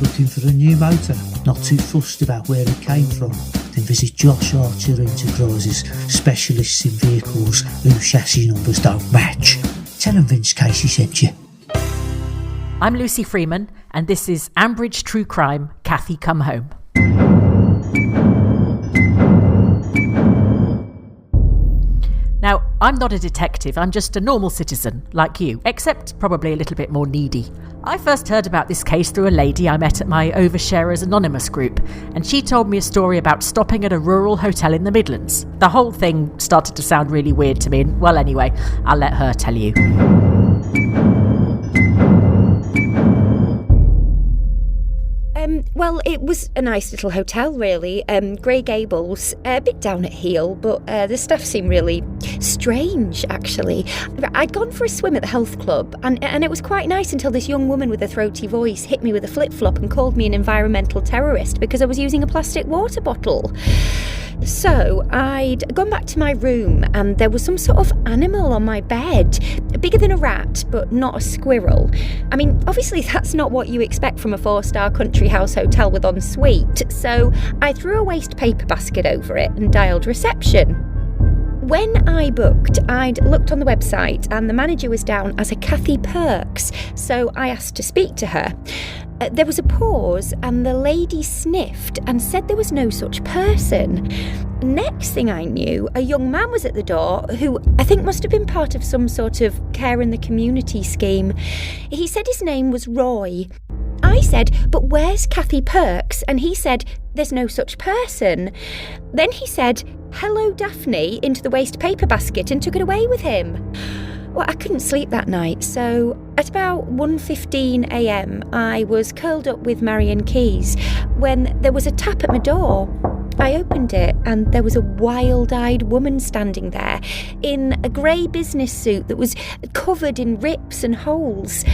looking for a new motor, not too fussed about where it came from, then visit Josh Archer Enterprises, specialists in vehicles whose chassis numbers don't match. Tell them Vince Casey sent you. I'm Lucy Freeman, and this is Ambridge True Crime, Cathy Come Home. Now, I'm not a detective, I'm just a normal citizen, like you, except probably a little bit more needy. I first heard about this case through a lady I met at my Oversharers Anonymous group, and she told me a story about stopping at a rural hotel in the Midlands. The whole thing started to sound really weird to me, and well, anyway, I'll let her tell you. Well, it was a nice little hotel, really. Grey Gables, a bit down at heel, but the staff seemed really strange, actually. I'd gone for a swim at the health club, and it was quite nice until this young woman with a throaty voice hit me with a flip-flop and called me an environmental terrorist because I was using a plastic water bottle. So I'd gone back to my room, and there was some sort of animal on my bed, bigger than a rat, but not a squirrel. I mean, obviously that's not what you expect from a 4-star country house hotel with ensuite, so I threw a waste paper basket over it and dialed reception. When I booked, I'd looked on the website and the manager was down as a Cathy Perks, so I asked to speak to her. There was a pause and the lady sniffed and said there was no such person. Next thing I knew, a young man was at the door who I think must have been part of some sort of care in the community scheme. He said his name was Roy. I said, "But where's Cathy Perks?" And he said, "There's no such person." Then he said, "Hello, Daphne," into the waste paper basket and took it away with him. Well, I couldn't sleep that night, so at about 1:15am, I was curled up with Marion Keys when there was a tap at my door. I opened it and there was a wild-eyed woman standing there in a grey business suit that was covered in rips and holes.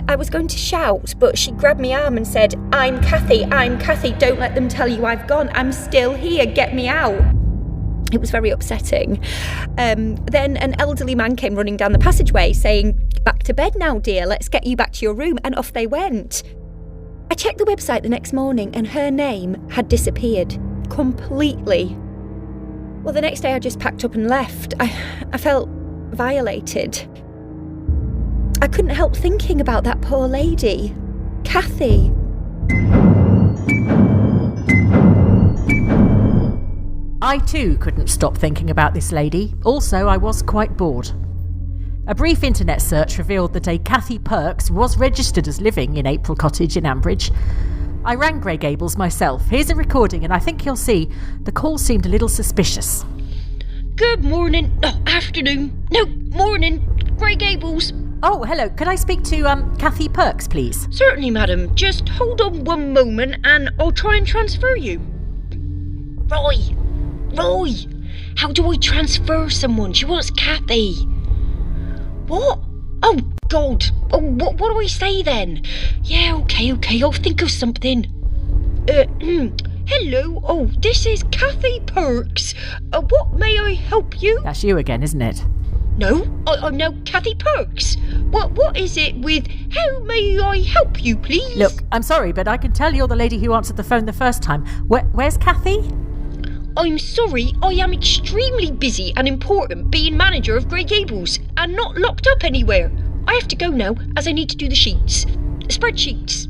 I was going to shout, but she grabbed my arm and said, I'm Cathy, don't let them tell you I've gone, I'm still here, get me out." It was very upsetting. Then an elderly man came running down the passageway saying, "Back to bed now, dear, let's get you back to your room," and off they went. I checked the website the next morning and her name had disappeared completely. Well, the next day I just packed up and left. I felt violated. I couldn't help thinking about that poor lady, Cathy. I too couldn't stop thinking about this lady. Also, I was quite bored. A brief internet search revealed that a Cathy Perks was registered as living in April Cottage in Ambridge. I rang Grey Gables myself. Here's a recording, and I think you'll see the call seemed a little suspicious. Good morning. Oh, afternoon. No, morning. Grey Gables. Oh, hello. Could I speak to Cathy Perks, please? Certainly, madam. Just hold on one moment and I'll try and transfer you. Roy, how do I transfer someone? She wants Cathy. What? Oh, God. Oh, what do I say then? Yeah, okay, I'll think of something. Hello, oh, this is Cathy Perks. What may I help you? That's you again, isn't it? No, I'm now Cathy Perks. What is it with how may I help you, please? Look, I'm sorry, but I can tell you're the lady who answered the phone the first time. Where's Cathy? I'm sorry, I am extremely busy and important being manager of Grey Gables and not locked up anywhere. I have to go now as I need to do the sheets. Spreadsheets.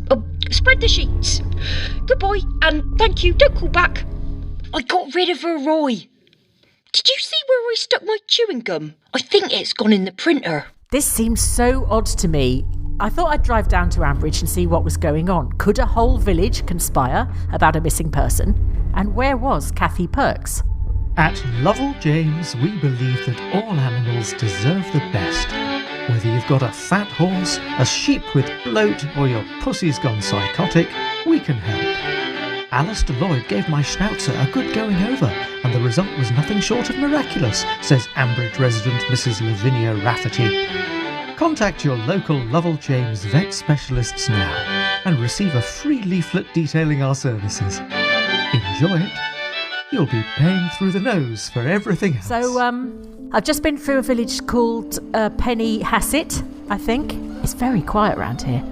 Spread the sheets. Goodbye and thank you, don't call back. I got rid of her, Roy. Did you see where I stuck my chewing gum? I think it's gone in the printer. This seems so odd to me. I thought I'd drive down to Ambridge and see what was going on. Could a whole village conspire about a missing person? And where was Cathy Perks? At Lovell James, we believe that all animals deserve the best. Whether you've got a fat horse, a sheep with bloat, or your pussy's gone psychotic, we can help. Alistair Lloyd gave my schnauzer a good going over, and the result was nothing short of miraculous, says Ambridge resident Mrs. Lavinia Rafferty. Contact your local Lovell James vet specialists now and receive a free leaflet detailing our services. Enjoy it. You'll be paying through the nose for everything else. So, I've just been through a village called Penny Hassett, I think. It's very quiet around here.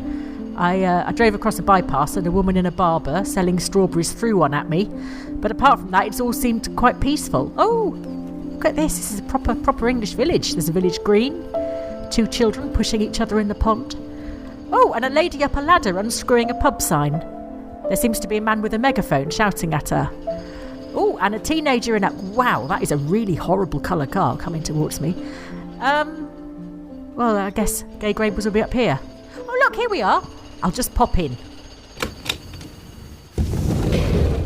I drove across a bypass and a woman in a barber selling strawberries threw one at me. But apart from that, it's all seemed quite peaceful. Oh, look at this. This is a proper English village. There's a village green, 2 children pushing each other in the pond. Oh, and a lady up a ladder unscrewing a pub sign. There seems to be a man with a megaphone shouting at her. Oh, and a teenager in a... Wow, that is a really horrible colour car coming towards me. Well, I guess Gay Gables will be up here. Oh, look, here we are. I'll just pop in.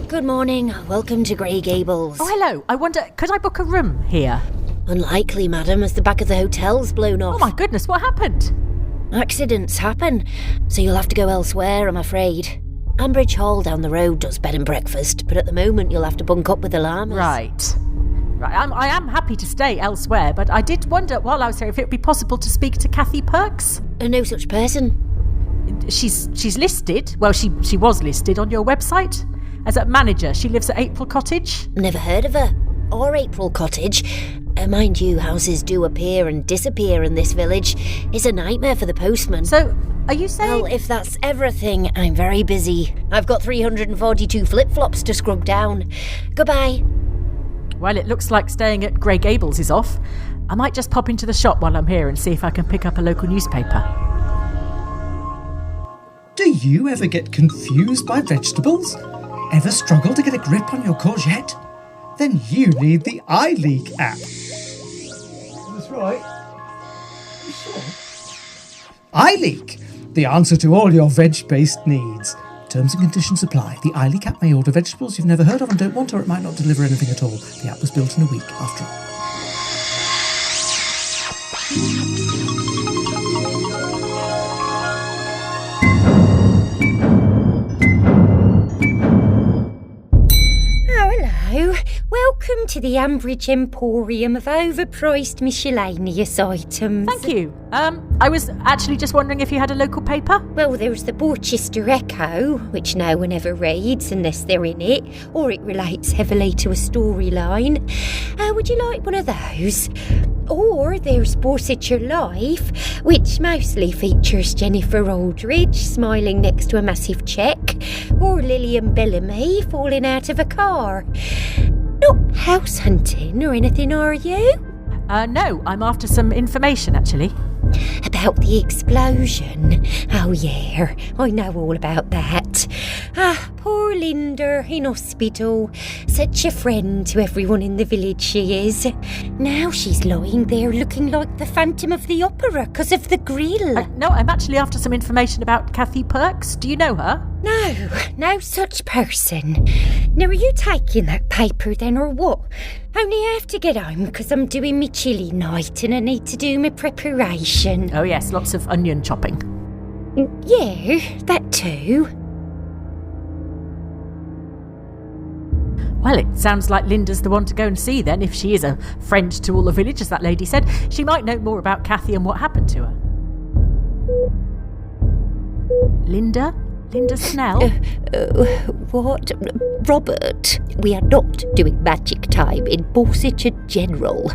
Good morning. Welcome to Grey Gables. Oh, hello. I wonder, could I book a room here? Unlikely, madam, as the back of the hotel's blown off. Oh, my goodness, what happened? Accidents happen, so you'll have to go elsewhere, I'm afraid. Ambridge Hall down the road does bed and breakfast, but at the moment you'll have to bunk up with the llamas. Right. I am happy to stay elsewhere, but I did wonder while I was here if it would be possible to speak to Kathy Perks. No such person. She's listed. Well, she was listed on your website as a manager. She lives at April Cottage. Never heard of her. Or April Cottage. Mind you, houses do appear and disappear in this village. It's a nightmare for the postman. So, are you saying... Well, if that's everything, I'm very busy. I've got 342 flip-flops to scrub down. Goodbye. Well, it looks like staying at Grey Gables is off. I might just pop into the shop while I'm here and see if I can pick up a local newspaper. Do you ever get confused by vegetables? Ever struggle to get a grip on your courgette? Then you need the iLeak app. That's right. Sure. iLeak, the answer to all your veg-based needs. Terms and conditions apply. The iLeak app may order vegetables you've never heard of and don't want, or it might not deliver anything at all. The app was built in a week, after all. Hello. Welcome to the Ambridge Emporium of overpriced miscellaneous items. Thank you. I was actually just wondering if you had a local paper? Well, there's the Borchester Echo, which no one ever reads unless they're in it, or it relates heavily to a storyline. Would you like one of those? Or there's Borsetshire Life, which mostly features Jennifer Aldridge smiling next to a massive cheque, or Lillian Bellamy falling out of a car. Not house hunting or anything, are you? No, I'm after some information, actually. About the explosion? Oh, yeah, I know all about that. Poor Linda in hospital. Such a friend to everyone in the village she is. Now she's lying there looking like the Phantom of the Opera because of the grill. No, I'm actually after some information about Kathy Perks. Do you know her? No such person. Now, are you taking that paper then, or what? Only I have to get home because I'm doing me chilli night and I need to do my preparation. Oh yes, lots of onion chopping. Yeah, that too. Well, it sounds like Linda's the one to go and see then, if she is a friend to all the village, as that lady said. She might know more about Kathy and what happened to her. Linda? Linda Snell? What? Robert, we are not doing magic time in Borsetshire General.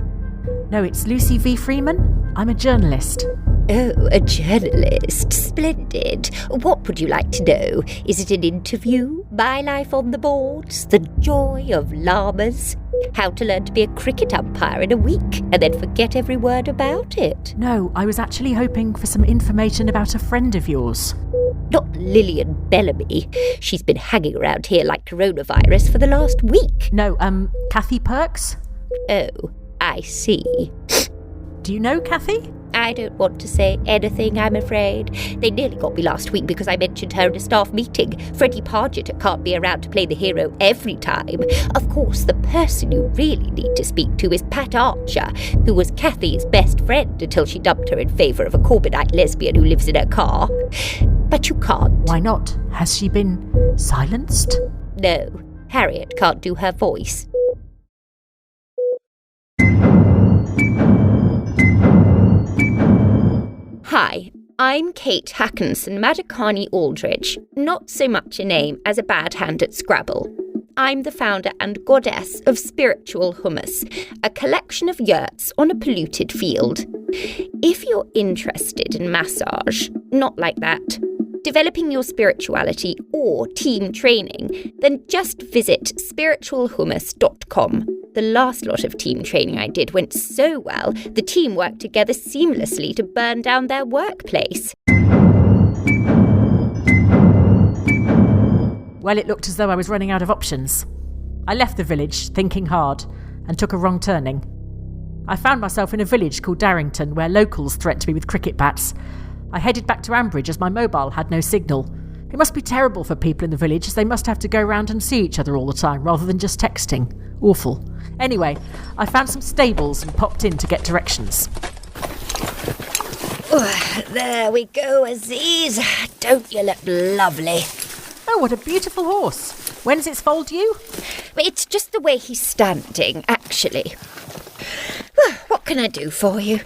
No, it's Lucy V. Freeman. I'm a journalist. Oh, a journalist. Splendid. What would you like to know? Is it an interview? My life on the boards? The joy of llamas? How to learn to be a cricket umpire in a week and then forget every word about it? No, I was actually hoping for some information about a friend of yours. Not Lillian Bellamy. She's been hanging around here like coronavirus for the last week. No, Kathy Perks? Oh, I see. Do you know Kathy? I don't want to say anything, I'm afraid. They nearly got me last week because I mentioned her in a staff meeting. Freddie Pargeter can't be around to play the hero every time. Of course, the person you really need to speak to is Pat Archer, who was Kathy's best friend until she dumped her in favour of a Corbynite lesbian who lives in her car. But you can't. Why not? Has she been silenced? No, Harriet can't do her voice. Hi, I'm Kate Hackinson Madakani Aldridge, not so much a name as a bad hand at Scrabble. I'm the founder and goddess of Spiritual Hummus, a collection of yurts on a polluted field. If you're interested in massage, not like that, developing your spirituality, or team training, then just visit spiritualhummus.com. The last lot of team training I did went so well, the team worked together seamlessly to burn down their workplace. Well, it looked as though I was running out of options. I left the village, thinking hard, and took a wrong turning. I found myself in a village called Darrington, where locals threatened me with cricket bats. I headed back to Ambridge as my mobile had no signal. It must be terrible for people in the village, as they must have to go round and see each other all the time, rather than just texting. Awful. Anyway, I found some stables and popped in to get directions. Oh, there we go, Aziz. Don't you look lovely? Oh, what a beautiful horse. When's its foaled you? It's just the way he's standing, actually. What can I do for you?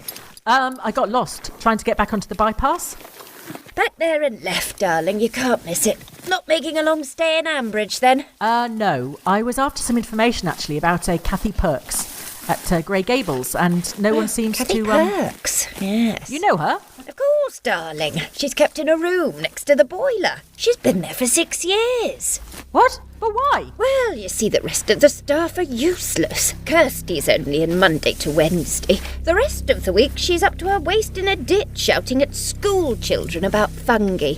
I got lost, trying to get back onto the bypass. Back there and left, darling. You can't miss it. Not making a long stay in Ambridge, then? No. I was after some information, actually, about a Kathy Perks at Grey Gables, and no one seems Kathy to... Perks, yes. You know her? Of course, darling. She's kept in a room next to the boiler. She's been there for 6 years. What? But why? Well, you see, the rest of the staff are useless. Kirsty's only in Monday to Wednesday. The rest of the week, she's up to her waist in a ditch shouting at school children about fungi.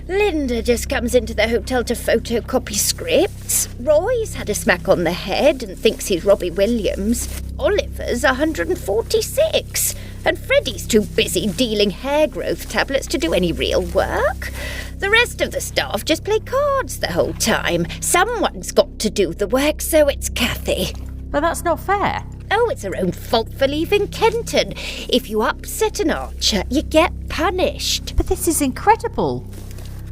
Linda just comes into the hotel to photocopy scripts. Roy's had a smack on the head and thinks he's Robbie Williams. Oliver's 146. And Freddie's too busy dealing hair growth tablets to do any real work. The rest of the staff just play cards the whole time. Someone's got to do the work, so it's Kathy. But that's not fair. Oh, it's her own fault for leaving Kenton. If you upset an archer, you get punished. But this is incredible.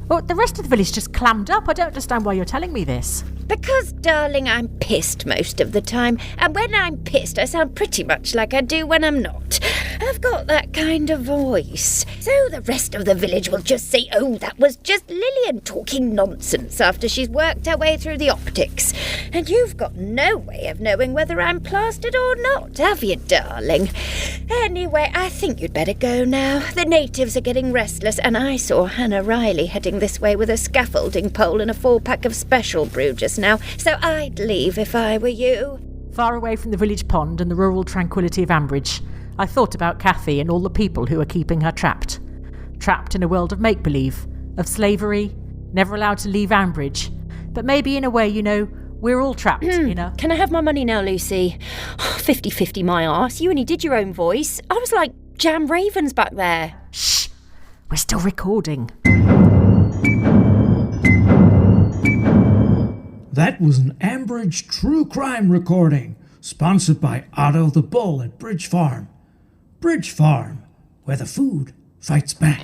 Well, the rest of the village just clammed up. I don't understand why you're telling me this. Because, darling, I'm pissed most of the time. And when I'm pissed, I sound pretty much like I do when I'm not. I've got that kind of voice. So the rest of the village will just say, oh, that was just Lillian talking nonsense after she's worked her way through the optics. And you've got no way of knowing whether I'm plastered or not, have you, darling? Anyway, I think you'd better go now. The natives are getting restless, and I saw Hannah Riley heading this way with a scaffolding pole and a 4-pack of special brew just now, so I'd leave if I were you. Far away from the village pond and the rural tranquillity of Ambridge, I thought about Kathy and all the people who are keeping her trapped. Trapped in a world of make-believe, of slavery, never allowed to leave Ambridge. But maybe in a way, we're all trapped, Can I have my money now, Lucy? 50-50 my arse. You only did your own voice. I was like Jam Ravens back there. Shh! We're still recording. That was an Ambridge true crime recording, sponsored by Otto the Bull at Bridge Farm. Bridge Farm, where the food fights back.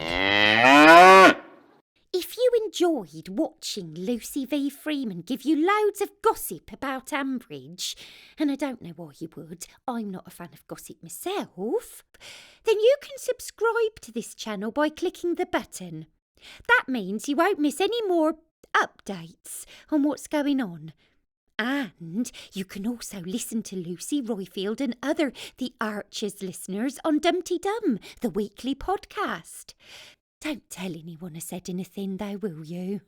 If you enjoyed watching Lucy V. Freeman give you loads of gossip about Ambridge, and I don't know why you would, I'm not a fan of gossip myself, then you can subscribe to this channel by clicking the button. That means you won't miss any more updates on what's going on. And you can also listen to Lucy Royfield and other The Archers listeners on Dumpty Dum, the weekly podcast. Don't tell anyone I said anything though, will you?